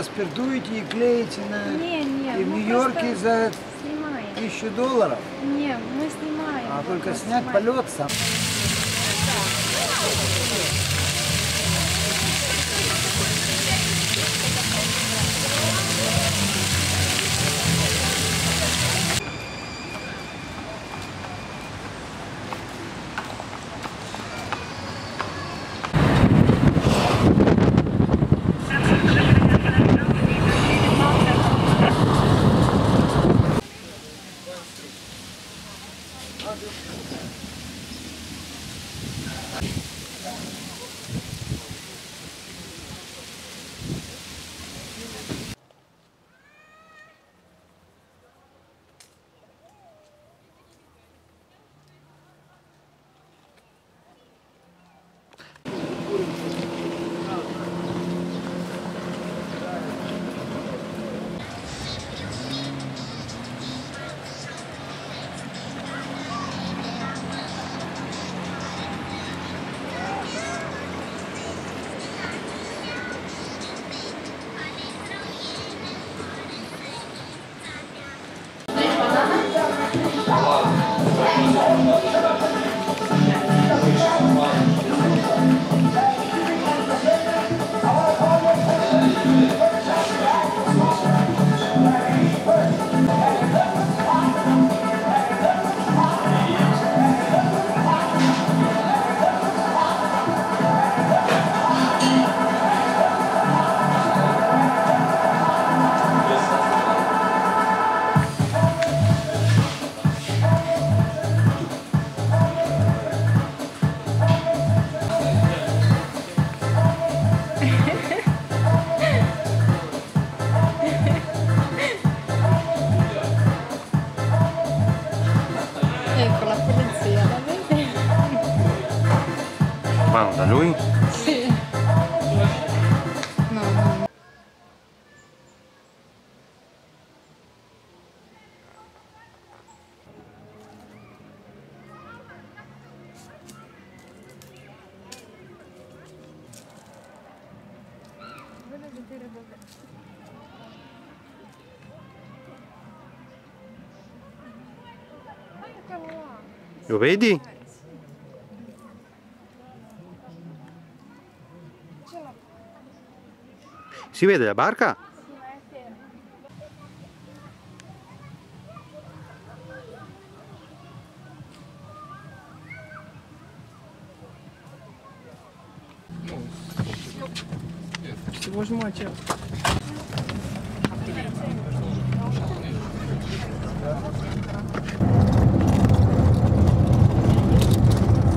спиртуете и клеите на... Не, И в Нью-Йорке за снимаем. $1000? Не, мы снимаем. А Вот только мы снять снимаем. полет сам. Ecco la polizia, la vedi? Ma da lui? Sì. No, no. Voglio vedere dove. Lo vedi? Si vede la barca? Всего ж моча.